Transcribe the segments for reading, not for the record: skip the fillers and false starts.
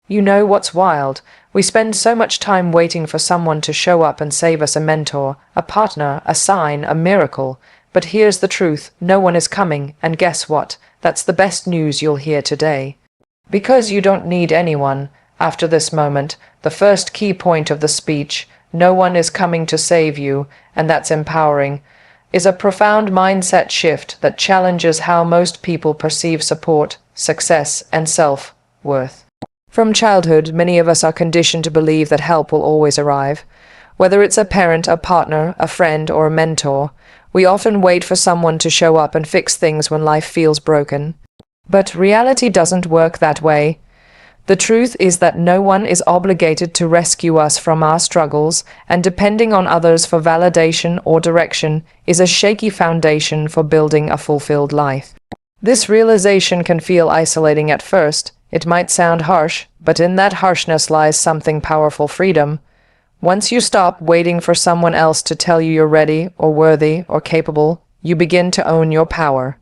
You know what's wild? We spend so much time waiting for someone to show up and save us, a mentor, a partner, a sign, a miracle. But here's the truth, no one is coming, and guess what? That's the best news you'll hear today. Because you don't need anyone. After this moment, the first key point of the speech, no one is coming to save you, and that's empowering, is a profound mindset shift that challenges how most people perceive support, success, and self-worth. From childhood, many of us are conditioned to believe that help will always arrive. Whether it's a parent, a partner, a friend, or a mentor, we often wait for someone to show up and fix things when life feels broken. But reality doesn't work that way. The truth is that no one is obligated to rescue us from our struggles, and depending on others for validation or direction is a shaky foundation for building a fulfilled life. This realization can feel isolating at first. It might sound harsh, but in that harshness lies something powerful: freedom. Once you stop waiting for someone else to tell you you're ready or worthy or capable, you begin to own your power.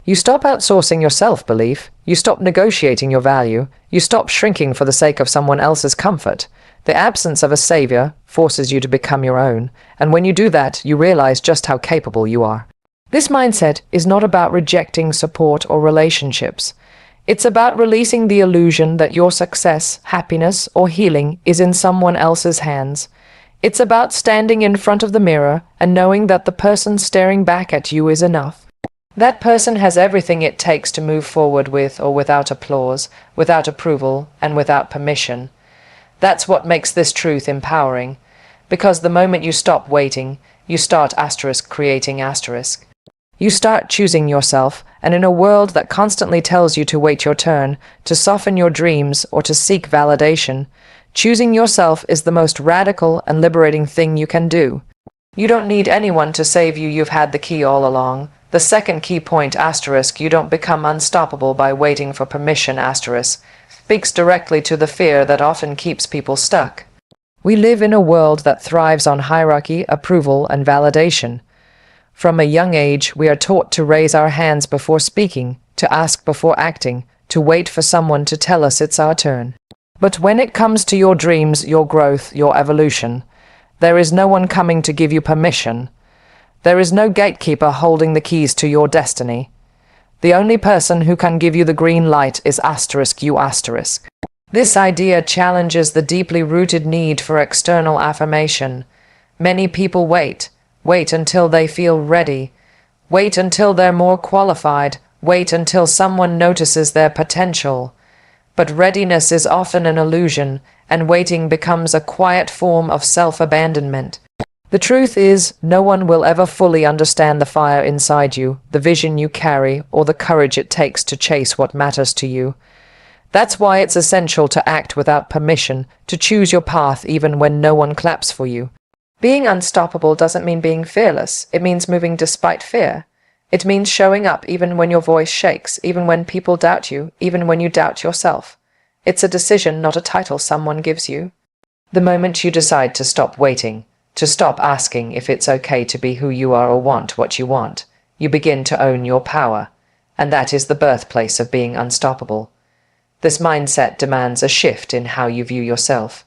You stop outsourcing your self-belief. You stop negotiating your value. You stop shrinking for the sake of someone else's comfort. The absence of a savior forces you to become your own, and when you do that, you realize just how capable you are. This mindset is not about rejecting support or relationships. It's about releasing the illusion that your success, happiness, or healing is in someone else's hands. It's about standing in front of the mirror and knowing that the person staring back at you is enough. That person has everything it takes to move forward with or without applause, without approval, and without permission. That's what makes this truth empowering, because the moment you stop waiting, you start creating. You start choosing yourself, and in a world that constantly tells you to wait your turn, to soften your dreams, or to seek validation, choosing yourself is the most radical and liberating thing you can do. You don't need anyone to save you. You've had the key all along. The second key point, you don't become unstoppable by waiting for permission, speaks directly to the fear that often keeps people stuck. We live in a world that thrives on hierarchy, approval, and validation. From a young age, we are taught to raise our hands before speaking, to ask before acting, to wait for someone to tell us it's our turn. But when it comes to your dreams, your growth, your evolution, there is no one coming to give you permission. There is no gatekeeper holding the keys to your destiny. The only person who can give you the green light is you. This idea challenges the deeply rooted need for external affirmation. Many people wait until they feel ready, wait until they're more qualified, wait until someone notices their potential. But readiness is often an illusion, and waiting becomes a quiet form of self-abandonment. The truth is, no one will ever fully understand the fire inside you, the vision you carry, or the courage it takes to chase what matters to you. That's why it's essential to act without permission, to choose your path even when no one claps for you. Being unstoppable doesn't mean being fearless. It means moving despite fear. It means showing up even when your voice shakes, even when people doubt you, even when you doubt yourself. It's a decision, not a title someone gives you. The moment you decide to stop waiting, to stop asking if it's okay to be who you are or want what you want, you begin to own your power. And that is the birthplace of being unstoppable. This mindset demands a shift in how you view yourself.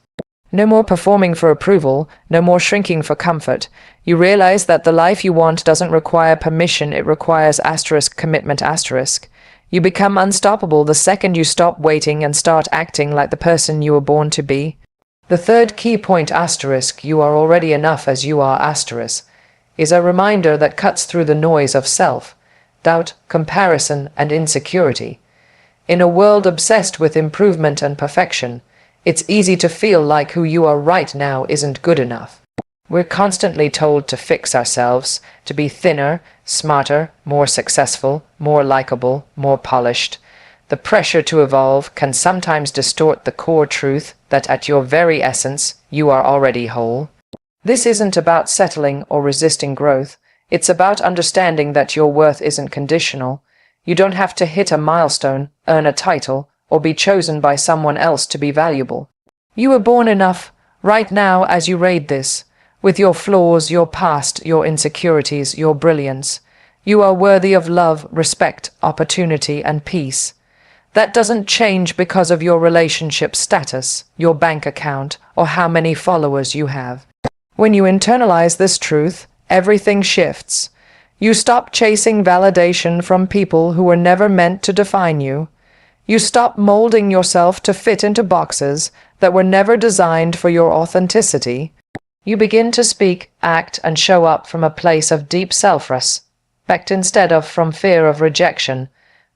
No more performing for approval, no more shrinking for comfort. You realize that the life you want doesn't require permission, it requires commitment. You become unstoppable the second you stop waiting and start acting like the person you were born to be. The third key point, you are already enough as you are, is a reminder that cuts through the noise of self, doubt, comparison, and insecurity. In a world obsessed with improvement and perfection, it's easy to feel like who you are right now isn't good enough. We're constantly told to fix ourselves, to be thinner, smarter, more successful, more likable, more polished. The pressure to evolve can sometimes distort the core truth that at your very essence, you are already whole. This isn't about settling or resisting growth. It's about understanding that your worth isn't conditional. You don't have to hit a milestone, earn a title, or be chosen by someone else to be valuable. You were born enough, right now as you read this, with your flaws, your past, your insecurities, your brilliance. You are worthy of love, respect, opportunity, and peace. That doesn't change because of your relationship status, your bank account, or how many followers you have. When you internalize this truth, everything shifts. You stop chasing validation from people who were never meant to define you. You stop molding yourself to fit into boxes that were never designed for your authenticity. You begin to speak, act, and show up from a place of deep self-respect instead of from fear of rejection.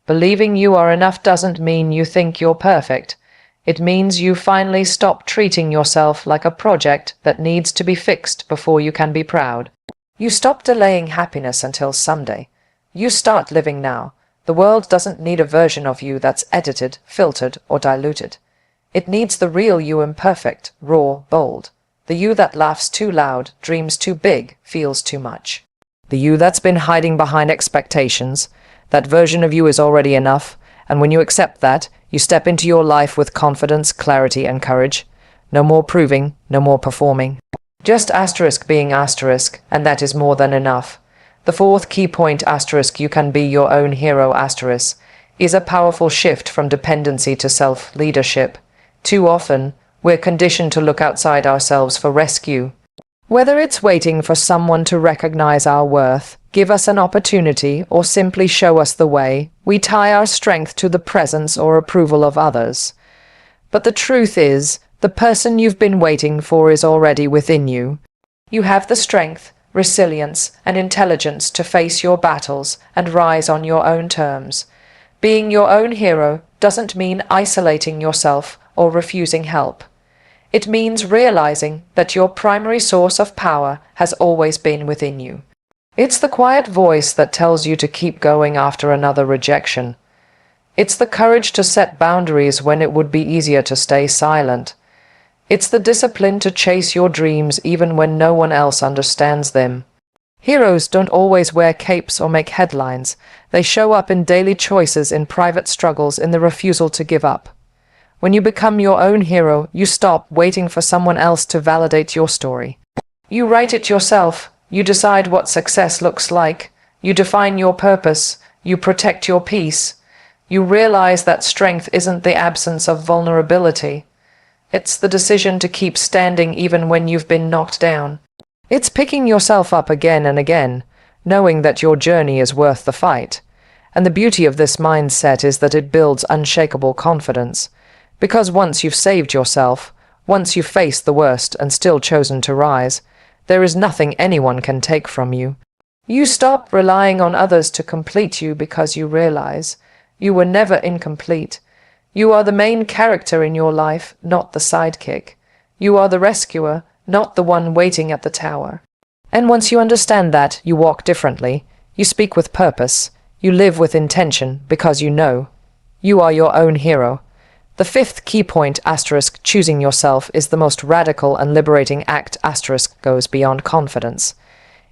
Believing you are enough doesn't mean you think you're perfect. It means you finally stop treating yourself like a project that needs to be fixed before you can be proud. You stop delaying happiness until someday. You start living now. The world doesn't need a version of you that's edited, filtered, or diluted. It needs the real you, imperfect, raw, bold. The you that laughs too loud, dreams too big, feels too much. The you that's been hiding behind expectations. That version of you is already enough, and when you accept that, you step into your life with confidence, clarity, and courage. No more proving, no more performing. Just asterisk being asterisk, and that is more than enough. The fourth key point, asterisk, you can be your own hero, asterisk, is a powerful shift from dependency to self-leadership. Too often, we're conditioned to look outside ourselves for rescue. Whether it's waiting for someone to recognize our worth, give us an opportunity, or simply show us the way, we tie our strength to the presence or approval of others. But the truth is, the person you've been waiting for is already within you. You have the strength, resilience, and intelligence to face your battles and rise on your own terms. Being your own hero doesn't mean isolating yourself or refusing help. It means realizing that your primary source of power has always been within you. It's the quiet voice that tells you to keep going after another rejection. It's the courage to set boundaries when it would be easier to stay silent. It's the discipline to chase your dreams even when no one else understands them. Heroes don't always wear capes or make headlines. They show up in daily choices, in private struggles, in the refusal to give up. When you become your own hero, you stop waiting for someone else to validate your story. You write it yourself. You decide what success looks like. You define your purpose. You protect your peace. You realize that strength isn't the absence of vulnerability. It's the decision to keep standing even when you've been knocked down. It's picking yourself up again and again, knowing that your journey is worth the fight. And the beauty of this mindset is that it builds unshakable confidence. Because once you've saved yourself, once you've faced the worst and still chosen to rise, there is nothing anyone can take from you. You stop relying on others to complete you because you realize you were never incomplete. You are the main character in your life, not the sidekick. You are the rescuer, not the one waiting at the tower. And once you understand that, you walk differently. You speak with purpose. You live with intention because you know you are your own hero. The fifth key point, asterisk, choosing yourself, is the most radical and liberating act, asterisk, goes beyond confidence.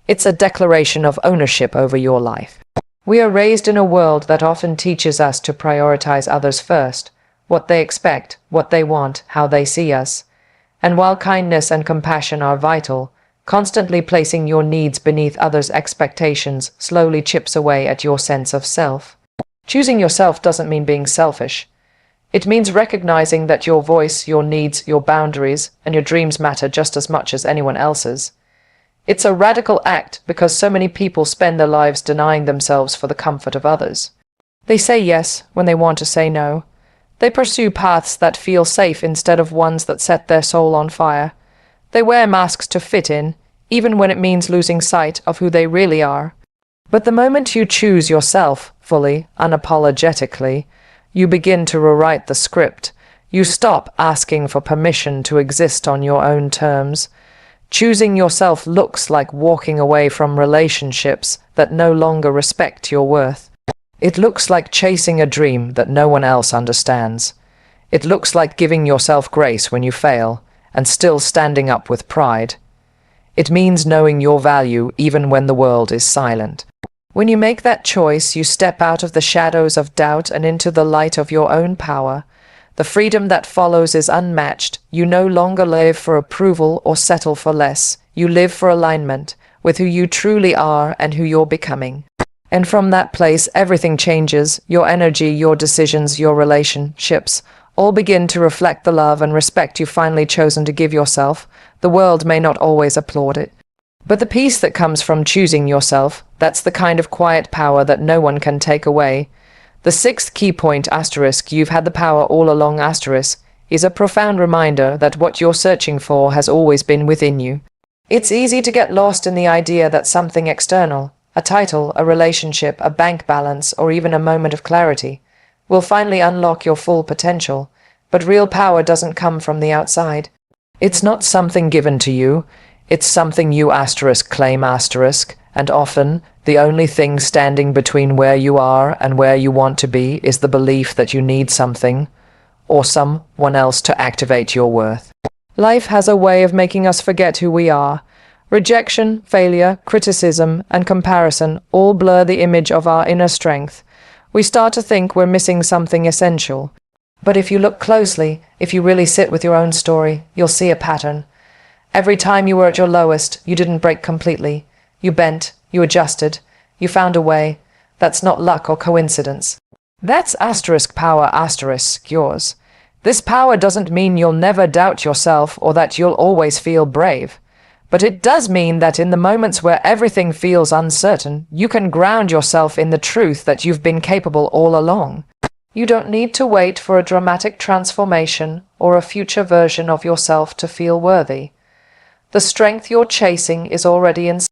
It's a declaration of ownership over your life. We are raised in a world that often teaches us to prioritize others first, what they expect, what they want, how they see us. And while kindness and compassion are vital, constantly placing your needs beneath others' expectations slowly chips away at your sense of self. Choosing yourself doesn't mean being selfish. It means recognizing that your voice, your needs, your boundaries, and your dreams matter just as much as anyone else's. It's a radical act because so many people spend their lives denying themselves for the comfort of others. They say yes when they want to say no. They pursue paths that feel safe instead of ones that set their soul on fire. They wear masks to fit in, even when it means losing sight of who they really are. But the moment you choose yourself fully, unapologetically, you begin to rewrite the script. You stop asking for permission to exist on your own terms. Choosing yourself looks like walking away from relationships that no longer respect your worth. It looks like chasing a dream that no one else understands. It looks like giving yourself grace when you fail and still standing up with pride. It means knowing your value even when the world is silent. When you make that choice, you step out of the shadows of doubt and into the light of your own power. The freedom that follows is unmatched. You no longer live for approval or settle for less. You live for alignment with who you truly are and who you're becoming. And from that place, everything changes. Your energy, your decisions, your relationships all begin to reflect the love and respect you've finally chosen to give yourself. The world may not always applaud it, but the peace that comes from choosing yourself, that's the kind of quiet power that no one can take away. The sixth key point, asterisk, you've had the power all along, asterisk, is a profound reminder that what you're searching for has always been within you. It's easy to get lost in the idea that something external, a title, a relationship, a bank balance, or even a moment of clarity, will finally unlock your full potential. But real power doesn't come from the outside. It's not something given to you. It's something you asterisk claim asterisk, and often the only thing standing between where you are and where you want to be is the belief that you need something or someone else to activate your worth. Life has a way of making us forget who we are. Rejection, failure, criticism, and comparison all blur the image of our inner strength. We start to think we're missing something essential. But if you look closely, if you really sit with your own story, you'll see a pattern. Every time you were at your lowest, you didn't break completely. You bent, you adjusted, you found a way. That's not luck or coincidence. That's asterisk power asterisk yours. This power doesn't mean you'll never doubt yourself or that you'll always feel brave. But it does mean that in the moments where everything feels uncertain, you can ground yourself in the truth that you've been capable all along. You don't need to wait for a dramatic transformation or a future version of yourself to feel worthy. The strength you're chasing is already inside.